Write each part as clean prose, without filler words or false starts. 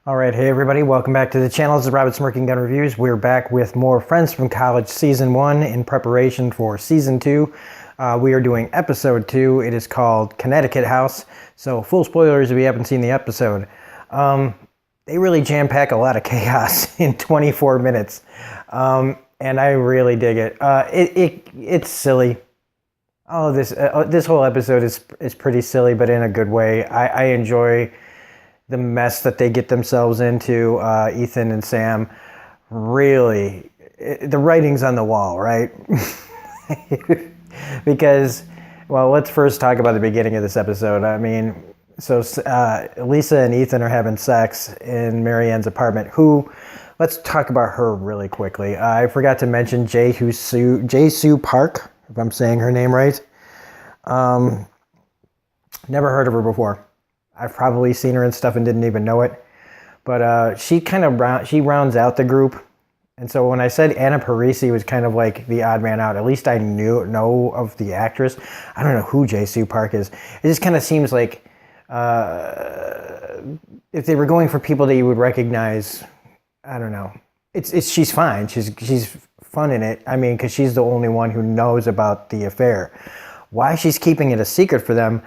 All right, hey everybody, welcome back to the channel. This is Robert Smirking Gun Reviews. We're back with more Friends from College Season 1 in preparation for Season 2. We are doing Episode 2. It is called Connecticut House. So full spoilers if you haven't seen the episode. They really jam-pack a lot of chaos in 24 minutes. And I really dig it. It's silly. Oh, this whole episode is pretty silly, but in a good way. I enjoy the mess that they get themselves into, Ethan and Sam. Really, the writing's on the wall, right? Because, well, let's first talk about the beginning of this episode. I mean, so Lisa and Ethan are having sex in Marianne's apartment. Let's talk about her really quickly. I forgot to mention Jae-Soo Park, if I'm saying her name right. Never heard of her before. I've probably seen her and stuff and didn't even know it. But she rounds out the group. And so when I said Anna Parisi was kind of like the odd man out, at least I know of the actress. I don't know who Jae-Soo Park is. It just kind of seems like if they were going for people that you would recognize, I don't know. She's fine. She's fun in it. I mean, because she's the only one who knows about the affair. Why she's keeping it a secret for them,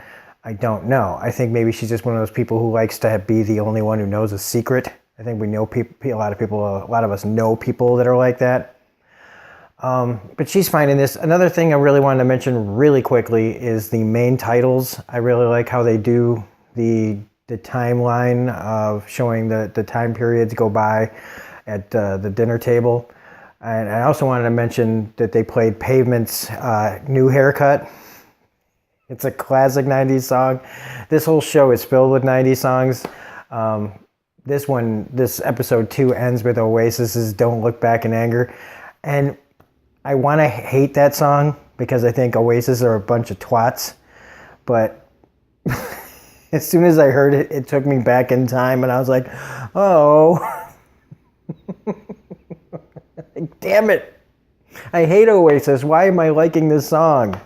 I don't know. I think maybe she's just one of those people who likes to be the only one who knows a secret. I think we know a lot of us know people that are like that. But she's fine in this. Another thing I really wanted to mention really quickly is the main titles. I really like how they do the timeline of showing the time periods go by at the dinner table. And I also wanted to mention that they played Pavement's New Haircut. It's a classic 90s song. This whole show is filled with 90s songs. This episode 2 ends with Oasis's Don't Look Back in Anger. And I want to hate that song because I think Oasis are a bunch of twats. But as soon as I heard it, it took me back in time and I was like, oh, damn it. I hate Oasis. Why am I liking this song?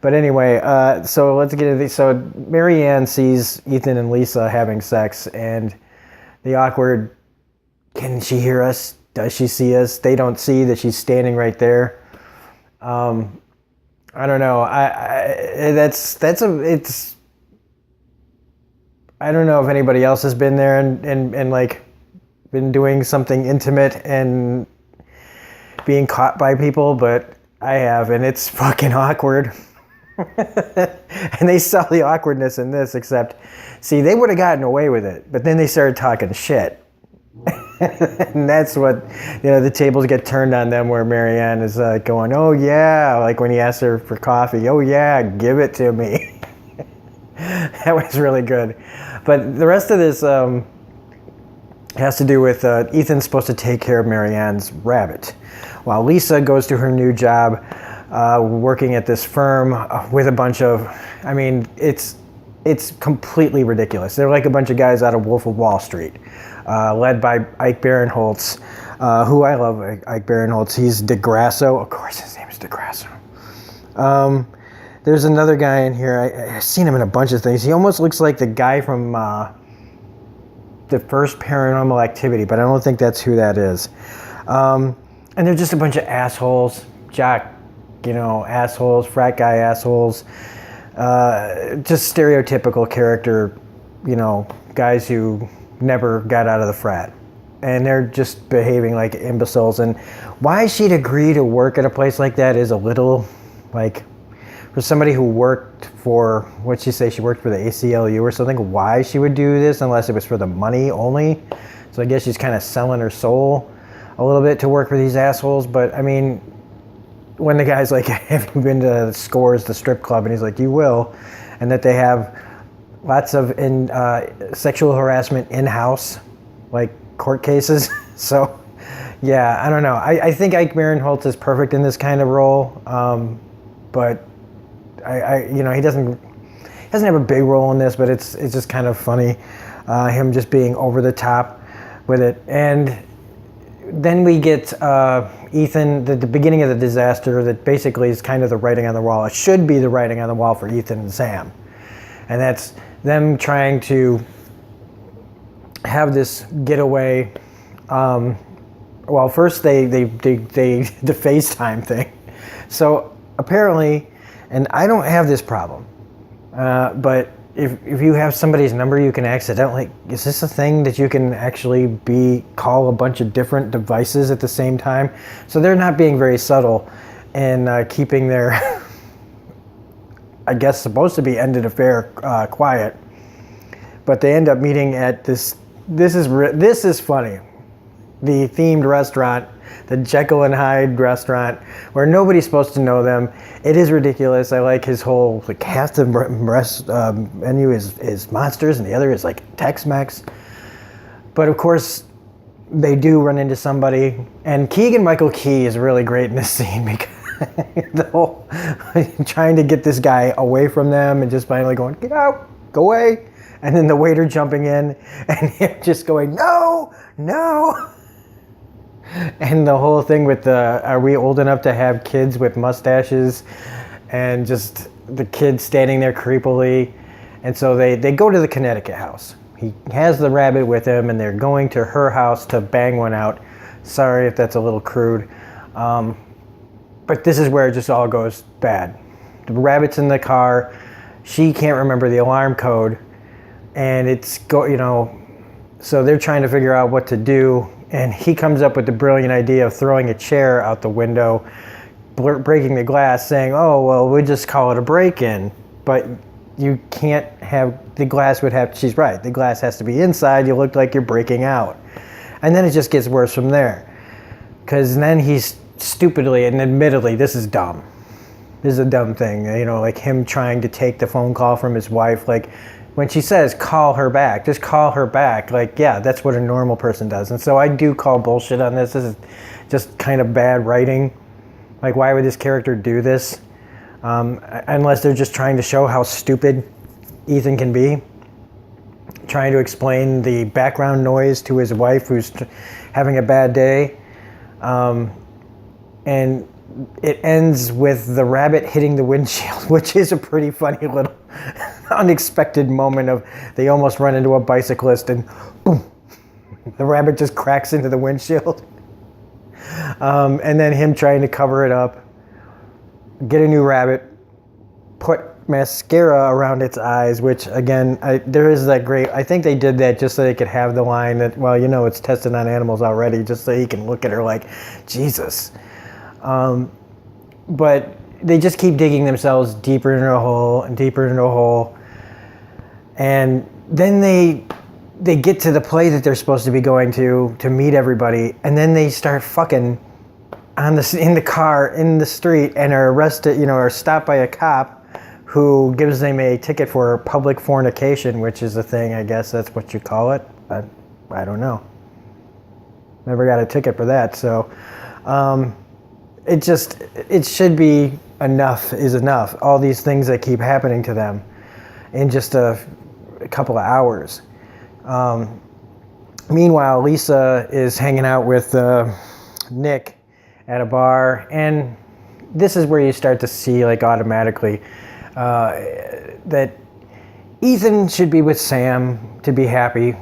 But anyway, so let's get into this. So Marianne sees Ethan and Lisa having sex, and the awkward, can she hear us? Does she see us? They don't see that she's standing right there. I don't know. I don't know if anybody else has been there and like been doing something intimate and being caught by people, but I have, and it's fucking awkward. And they saw the awkwardness in this, except, see, they would have gotten away with it, but then they started talking shit. And that's what, the tables get turned on them, where Marianne is going, oh yeah, like when he asked her for coffee, oh yeah, give it to me. That was really good. But the rest of this has to do with Ethan's supposed to take care of Marianne's rabbit, while Lisa goes to her new job, working at this firm with a bunch of, I mean, it's completely ridiculous. They're like a bunch of guys out of Wolf of Wall Street, led by Ike Barinholtz, who I love. Ike Barinholtz. He's DeGrasso. Of course, his name is DeGrasso. There's another guy in here. I've seen him in a bunch of things. He almost looks like the guy from the first Paranormal Activity, but I don't think that's who that is. And they're just a bunch of assholes, assholes, frat guy assholes, just stereotypical character, guys who never got out of the frat. And they're just behaving like imbeciles. And why she'd agree to work at a place like that is a little, like, for somebody who worked for, what'd she say, she worked for the ACLU or something, why she would do this unless it was for the money only. So I guess she's kind of selling her soul a little bit to work for these assholes. But I mean, when the guy's like, have you been to Scores, the strip club? And he's like, you will. And that they have lots of sexual harassment in-house, like court cases. So, yeah, I don't know. I think Ike Barinholtz is perfect in this kind of role. But, he doesn't have a big role in this, but it's just kind of funny. Him just being over the top with it. And then we get Ethan, the beginning of the disaster that basically is kind of the writing on the wall. It should be the writing on the wall for Ethan and Sam. And that's them trying to have this getaway. Well, first they the FaceTime thing. So apparently, and I don't have this problem, but if you have somebody's number, you can accidentally. Is this a thing that you can actually call a bunch of different devices at the same time? So they're not being very subtle in keeping their, I guess, supposed to be ended affair quiet. But they end up meeting at this. This is funny. The themed restaurant, the Jekyll and Hyde restaurant, where nobody's supposed to know them. It is ridiculous. I like his whole, like, half the menu is monsters and the other is like Tex-Mex. But of course, they do run into somebody, and Keegan-Michael Key is really great in this scene because the whole trying to get this guy away from them and just finally going, get out, go away. And then the waiter jumping in and him just going, no, no. And the whole thing with are we old enough to have kids with mustaches, and just the kid standing there creepily. And so they go to the Connecticut house. He has the rabbit with him, and they're going to her house to bang one out. Sorry if that's a little crude. But this is where it just all goes bad. The rabbit's in the car. She can't remember the alarm code. And so they're trying to figure out what to do. And he comes up with the brilliant idea of throwing a chair out the window, breaking the glass, saying, oh, well, we'll just call it a break-in. But you can't have, the glass would have, she's right, the glass has to be inside. You look like you're breaking out. And then it just gets worse from there. Because then he's stupidly, and admittedly, this is dumb. This is a dumb thing. Like him trying to take the phone call from his wife, like, when she says, call her back, just call her back. Like, yeah, that's what a normal person does. And so I do call bullshit on this. This is just kind of bad writing. Like, why would this character do this? Unless they're just trying to show how stupid Ethan can be. Trying to explain the background noise to his wife who's having a bad day. And it ends with the rabbit hitting the windshield, which is a pretty funny little unexpected moment of they almost run into a bicyclist and boom, the rabbit just cracks into the windshield. And then him trying to cover it up, get a new rabbit, put mascara around its eyes, which again, there is that great, I think they did that just so they could have the line that, well, it's tested on animals already, just so he can look at her like, Jesus. But they just keep digging themselves deeper into a hole and deeper into a hole. And then they get to the play that they're supposed to be going to meet everybody. And then they start fucking in the car, in the street, and are arrested, are stopped by a cop who gives them a ticket for public fornication, which is a thing, I guess that's what you call it. I don't know. Never got a ticket for that. So, it should be enough is enough. All these things that keep happening to them in just a couple of hours. Meanwhile, Lisa is hanging out with Nick at a bar, and this is where you start to see, like, automatically that Ethan should be with Sam to be happy,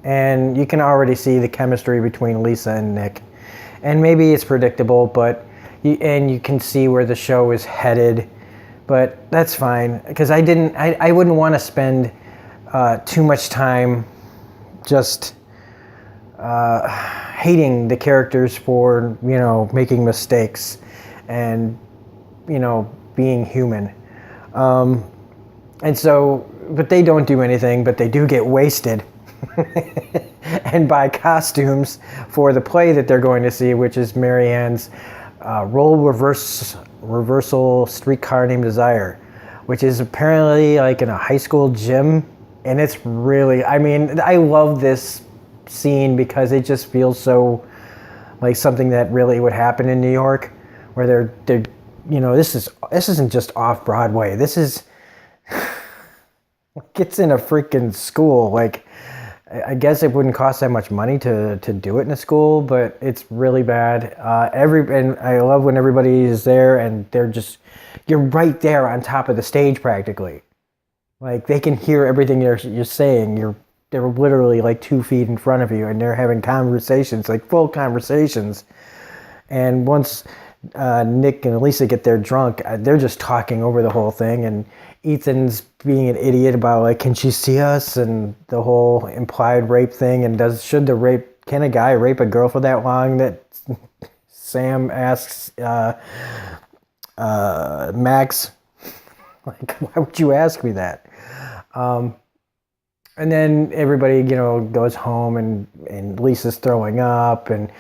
and you can already see the chemistry between Lisa and Nick. And maybe it's predictable, but you can see where the show is headed, but that's fine, because I wouldn't want to spend too much time just hating the characters for making mistakes and being human, and so, but they don't do anything, but they do get wasted and buy costumes for the play that they're going to see, which is Marianne's role reversal streetcar named Desire, which is apparently like in a high school gym. And it's really, I love this scene because it just feels so like something that really would happen in New York, where they're this isn't just off Broadway. This is, it's in a freaking school. Like, I guess it wouldn't cost that much money to do it in a school, but it's really bad. And I love when everybody is there and you're right there on top of the stage practically. Like, they can hear everything you're saying. they're literally like 2 feet in front of you, and they're having conversations, like full conversations. And once Nick and Lisa get there drunk, they're just talking over the whole thing, and Ethan's being an idiot about like, can she see us, and the whole implied rape thing, and can a guy rape a girl for that long? That Sam asks Max, like, why would you ask me that? And then everybody, goes home, and Lisa's throwing up, and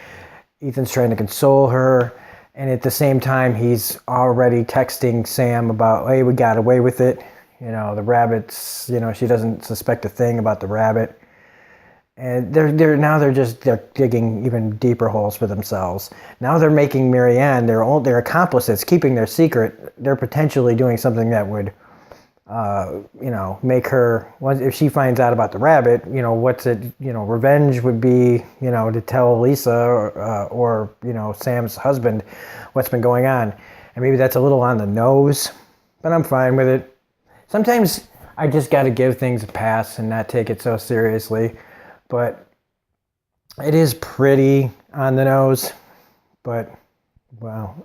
Ethan's trying to console her. And at the same time, he's already texting Sam about, hey, we got away with it. The rabbits, she doesn't suspect a thing about the rabbit. And they're digging even deeper holes for themselves. Now they're making Marianne, their accomplices, keeping their secret. They're potentially doing something that would, make her, if she finds out about the rabbit, what's it, revenge would be, to tell Lisa or Sam's husband what's been going on. And maybe that's a little on the nose, but I'm fine with it. Sometimes I just got to give things a pass and not take it so seriously. But it is pretty on the nose. But, well,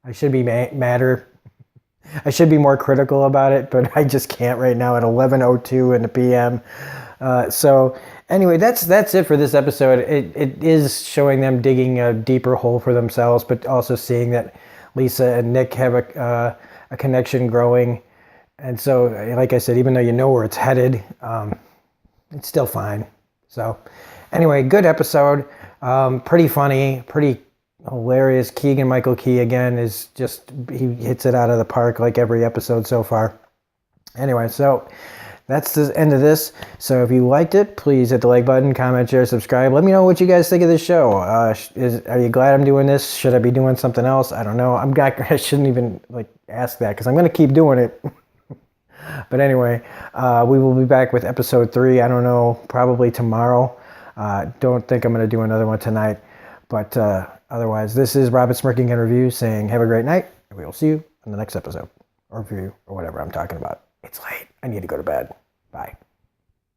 I should be madder. I should be more critical about it, but I just can't right now at 11:02 in the p.m. So anyway, that's it for this episode. It is showing them digging a deeper hole for themselves, but also seeing that Lisa and Nick have a connection growing. And so, like I said, even though you know where it's headed, it's still fine. So anyway, good episode. Pretty funny, pretty hilarious. Keegan-Michael Key again he hits it out of the park like every episode so far. Anyway, so that's the end of this. So if you liked it, please hit the like button, comment, share, subscribe. Let me know what you guys think of this show. Are you glad I'm doing this? Should I be doing something else? I don't know. I shouldn't even ask that, because I'm going to keep doing it. But anyway, we will be back with episode 3. I don't know, probably tomorrow. Don't think I'm going to do another one tonight. But otherwise, this is Robert Smirking and Review saying have a great night, and we will see you in the next episode, or review, or whatever I'm talking about. It's late. I need to go to bed. Bye.